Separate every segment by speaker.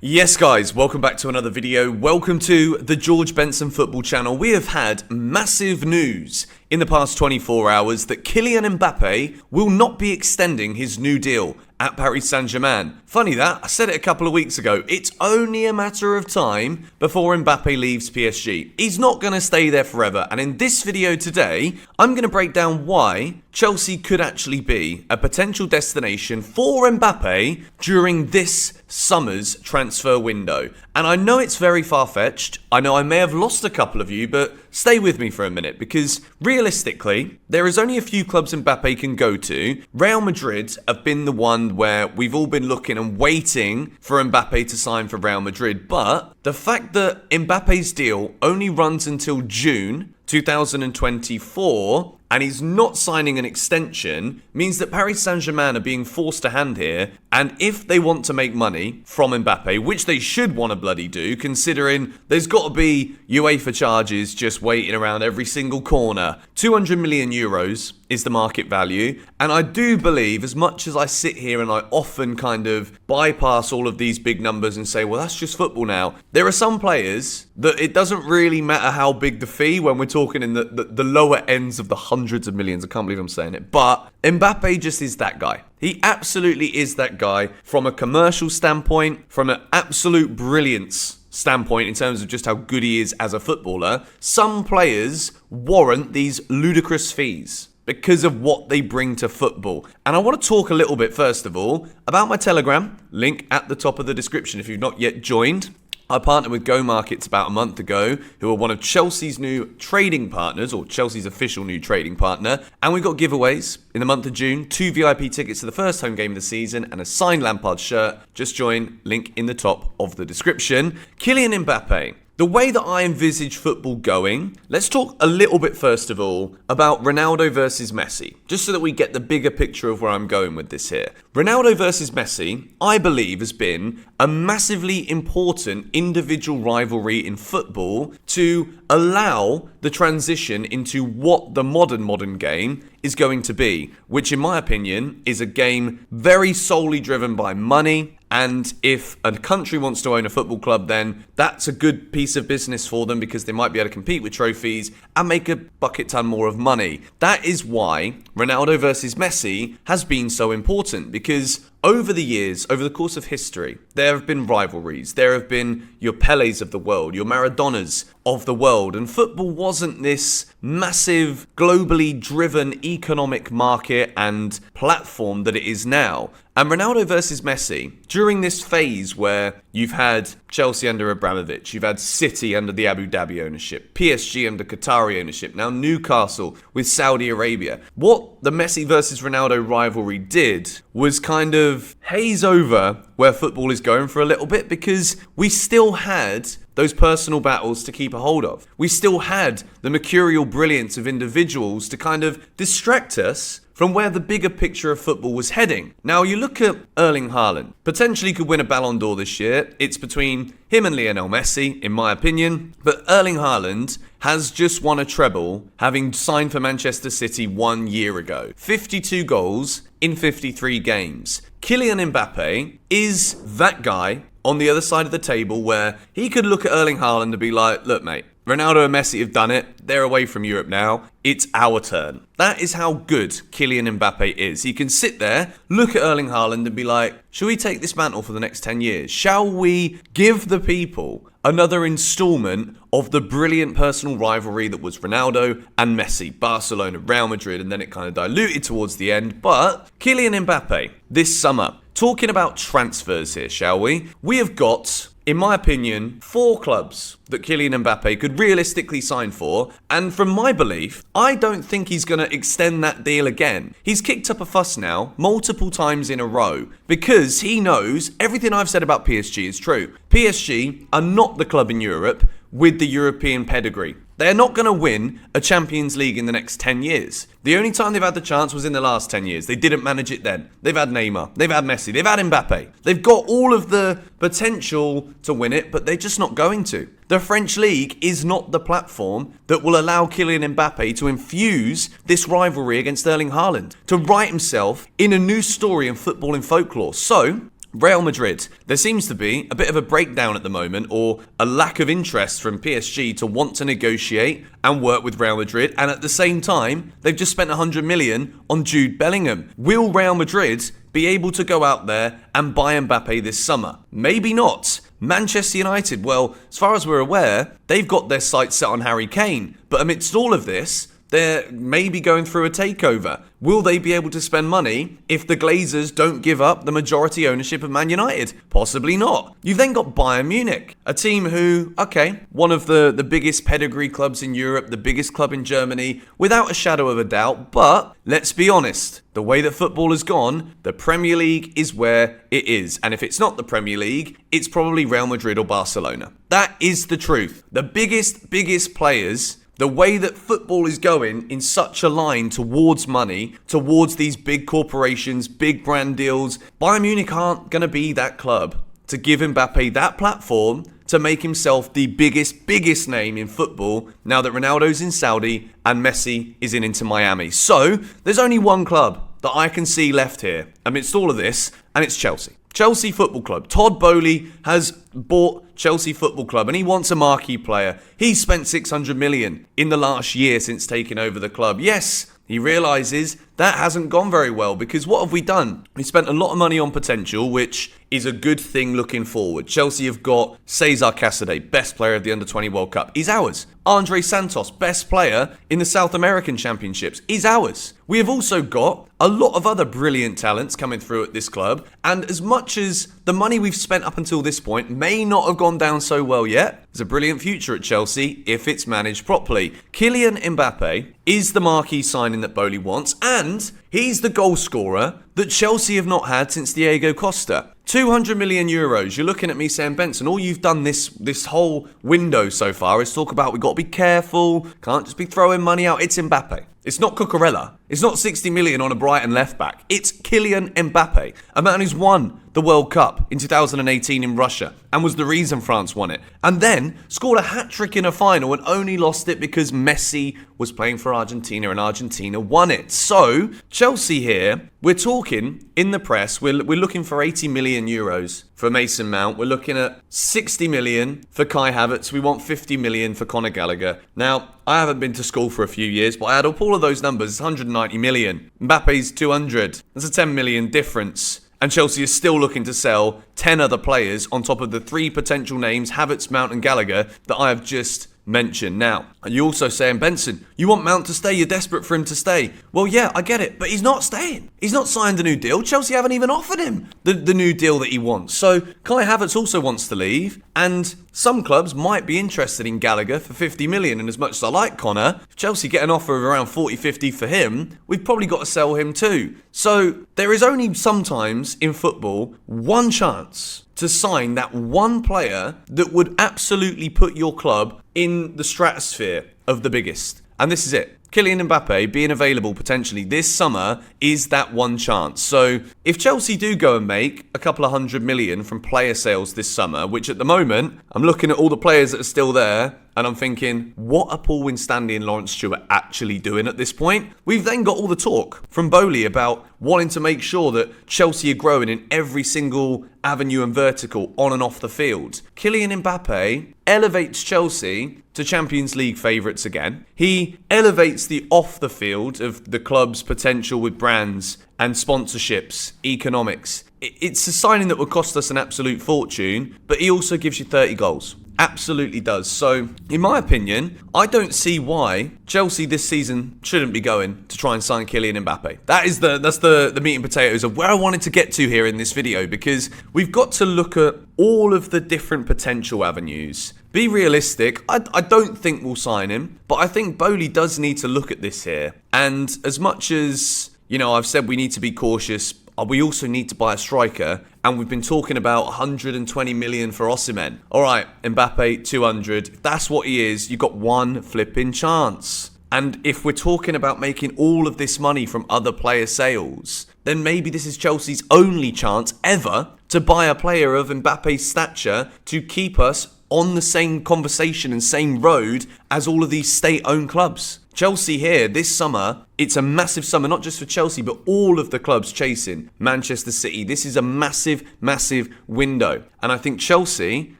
Speaker 1: Yes guys, welcome back to another video. Welcome to the George Benson football channel. We have had massive news in the past 24 hours that Kylian Mbappe will not be extending his new deal at Paris Saint-Germain. Funny that, I said it a couple of weeks ago. It's only a matter of time before Mbappe leaves PSG. He's not going to stay there forever. And in this video today, I'm going to break down why Chelsea could actually be a potential destination for Mbappe during this summer's transfer window. And I know it's very far-fetched. I know I may have lost a couple of you, but stay with me for a minute because realistically, there is only a few clubs Mbappe can go to. Real Madrid have been the one where we've all been looking and waiting for Mbappe to sign for Real Madrid. But the fact that Mbappe's deal only runs until June 2024 and he's not signing an extension means that Paris Saint-Germain are being forced a hand here. And if they want to make money from Mbappe, which they should want to bloody do, considering there's got to be UEFA charges just waiting around every single corner. 200 million euros is the market value. And I do believe, as much as I sit here and I often kind of bypass all of these big numbers and say, well, that's just football now. There are some players that it doesn't really matter how big the fee when we're talking in the lower ends of the hundreds of millions. I can't believe I'm saying it. But Mbappe just is that guy. He absolutely is that guy from a commercial standpoint, from an absolute brilliance standpoint in terms of just how good he is as a footballer. Some players warrant these ludicrous fees because of what they bring to football. And I want to talk a little bit, first of all, about my Telegram, link at the top of the description if you've not yet joined. I partnered with Go Markets about a month ago, who are one of Chelsea's new trading partners, or Chelsea's official new trading partner. And we got giveaways in the month of June, 2 VIP tickets to the first home game of the season, and a signed Lampard shirt. Just join, link in the top of the description. Kylian Mbappe. The way that I envisage football going, let's talk a little bit first of all about Ronaldo versus Messi, just so that we get the bigger picture of where I'm going with this here. Ronaldo versus Messi, I believe, has been a massively important individual rivalry in football to allow the transition into what the modern game is going to be, which in my opinion is a game very solely driven by money. And if a country wants to own a football club, then that's a good piece of business for them because they might be able to compete with trophies and make a bucket ton more of money. That is why Ronaldo versus Messi has been so important, because over the years, over the course of history, there have been rivalries. There have been your Pelés of the world, your Maradonas of the world. And football wasn't this massive, globally driven economic market and platform that it is now. And Ronaldo versus Messi, during this phase where you've had Chelsea under Abramovich, you've had City under the Abu Dhabi ownership, PSG under Qatari ownership, now Newcastle with Saudi Arabia. What the Messi versus Ronaldo rivalry did was kind of haze over where football is going for a little bit, because we still had those personal battles to keep a hold of. We still had the mercurial brilliance of individuals to kind of distract us from where the bigger picture of football was heading. Now, you look at Erling Haaland, potentially could win a Ballon d'Or this year. It's between him and Lionel Messi, in my opinion. But Erling Haaland has just won a treble, having signed for Manchester City 1 year ago. 52 goals in 53 games. Kylian Mbappe is that guy on the other side of the table where he could look at Erling Haaland and be like, look, mate, Ronaldo and Messi have done it. They're away from Europe now. It's our turn. That is how good Kylian Mbappe is. He can sit there, look at Erling Haaland and be like, shall we take this mantle for the next 10 years? Shall we give the people another installment of the brilliant personal rivalry that was Ronaldo and Messi, Barcelona, Real Madrid, and then it kind of diluted towards the end. But Kylian Mbappe, this summer, talking about transfers here, shall we? We have got, in my opinion, 4 clubs that Kylian Mbappe could realistically sign for. And from my belief, I don't think he's going to extend that deal again. He's kicked up a fuss now multiple times in a row because he knows everything I've said about PSG is true. PSG are not the club in Europe with the European pedigree. They're not going to win a Champions League in the next 10 years. The only time they've had the chance was in the last 10 years. They didn't manage it then. They've had Neymar. They've had Messi. They've had Mbappe. They've got all of the potential to win it, but they're just not going to. The French League is not the platform that will allow Kylian Mbappe to infuse this rivalry against Erling Haaland, to write himself in a new story in football and folklore. So, Real Madrid. There seems to be a bit of a breakdown at the moment, or a lack of interest from PSG to want to negotiate and work with Real Madrid, and at the same time, they've just spent 100 million on Jude Bellingham. Will Real Madrid be able to go out there and buy Mbappe this summer? Maybe not. Manchester United, well, as far as we're aware, they've got their sights set on Harry Kane, but amidst all of this, they're maybe going through a takeover. Will they be able to spend money if the Glazers don't give up the majority ownership of Man United? Possibly not. You've then got Bayern Munich, a team who, okay, one of the biggest pedigree clubs in Europe, the biggest club in Germany, without a shadow of a doubt, but let's be honest, the way that football has gone, the Premier League is where it is. And if it's not the Premier League, it's probably Real Madrid or Barcelona. That is the truth. The biggest players, the way that football is going in such a line towards money, towards these big corporations, big brand deals, Bayern Munich aren't going to be that club to give Mbappe that platform to make himself the biggest name in football now that Ronaldo's in Saudi and Messi is in Inter Miami. So there's only one club that I can see left here amidst all of this, and it's Chelsea. Chelsea Football Club. Todd Boehly has bought Chelsea Football Club and he wants a marquee player. He spent 600 million in the last year since taking over the club. Yes, he realises that hasn't gone very well because what have we done? We spent a lot of money on potential, which is a good thing looking forward. Chelsea have got Cesar Casadei, best player of the Under-20 World Cup. He's ours. Andre Santos, best player in the South American Championships. He's ours. We have also got a lot of other brilliant talents coming through at this club. And as much as the money we've spent up until this point may not have gone down so well yet, there's a brilliant future at Chelsea if it's managed properly. Kylian Mbappe is the marquee signing that Boehly wants, and he's the goal scorer that Chelsea have not had since Diego Costa. 200 million euros. You're looking at me saying, Benson, all you've done this whole window so far is talk about we've got to be careful, can't just be throwing money out. It's Mbappe. It's not Cucurella. It's not 60 million on a Brighton left back. It's Kylian Mbappe, a man who's won the World Cup in 2018 in Russia and was the reason France won it. And then scored a hat-trick in a final and only lost it because Messi was playing for Argentina and Argentina won it. So, Chelsea here, we're talking in the press, we're looking for 80 million euros for Mason Mount. We're looking at 60 million for Kai Havertz. We want 50 million for Conor Gallagher. Now, I haven't been to school for a few years, but I add up all of those numbers, it's 190 million. Mbappe's 200. That's a 10 million difference. And Chelsea is still looking to sell 10 other players on top of the 3 potential names, Havertz, Mount and Gallagher, that I have just mentioned. Now, you also saying, Benson, you want Mount to stay, you're desperate for him to stay. Well, yeah, I get it, but he's not staying. He's not signed a new deal. Chelsea haven't even offered him the new deal that he wants. So Kai Havertz also wants to leave, and some clubs might be interested in Gallagher for 50 million, and as much as I like Connor, if Chelsea get an offer of around 40-50 for him, we've probably got to sell him too. So there is only sometimes in football one chance to sign that one player that would absolutely put your club in the stratosphere of the biggest. And this is it. Kylian Mbappe being available potentially this summer is that one chance. So if Chelsea do go and make a couple of 100 million from player sales this summer, which at the moment, I'm looking at all the players that are still there, and I'm thinking, what are Paul Winstanley and Lawrence Stewart actually doing at this point? We've then got all the talk from Boehly about wanting to make sure that Chelsea are growing in every single avenue and vertical on and off the field. Kylian Mbappe elevates Chelsea to Champions League favourites again. He elevates the off the field of the club's potential with brands and sponsorships, economics. It's a signing that would cost us an absolute fortune, but he also gives you 30 goals. Absolutely does. So, in my opinion, I don't see why Chelsea this season shouldn't be going to try and sign Kylian Mbappe. That's the meat and potatoes of where I wanted to get to here in this video, because we've got to look at all of the different potential avenues. Be realistic. I don't think we'll sign him, but I think Boehly does need to look at this here. And as much as, I've said we need to be cautious, we also need to buy a striker, and we've been talking about 120 million for Osimhen. All right, Mbappe, 200. If that's what he is, you've got one flipping chance. And if we're talking about making all of this money from other player sales, then maybe this is Chelsea's only chance ever to buy a player of Mbappe's stature to keep us on the same conversation and same road as all of these state-owned clubs. Chelsea here, this summer, it's a massive summer, not just for Chelsea, but all of the clubs chasing Manchester City. This is a massive, massive window. And I think Chelsea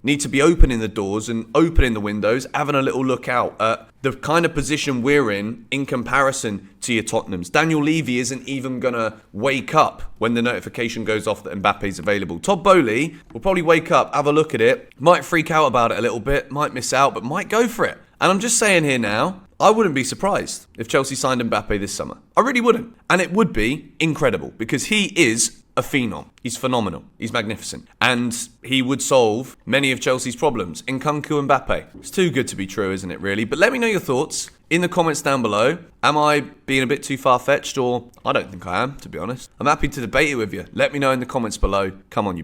Speaker 1: need to be opening the doors and opening the windows, having a little look out at the kind of position we're in comparison to your Tottenhams. Daniel Levy isn't even going to wake up when the notification goes off that Mbappe's available. Todd Boehly will probably wake up, have a look at it, might freak out about it a little bit, might miss out, but might go for it. And I'm just saying here now, I wouldn't be surprised if Chelsea signed Mbappe this summer. I really wouldn't. And it would be incredible because he is a phenom. He's phenomenal. He's magnificent. And he would solve many of Chelsea's problems. Nkunku Mbappe. It's too good to be true, isn't it, really? But let me know your thoughts in the comments down below. Am I being a bit too far-fetched? Or I don't think I am, to be honest. I'm happy to debate it with you. Let me know in the comments below. Come on, you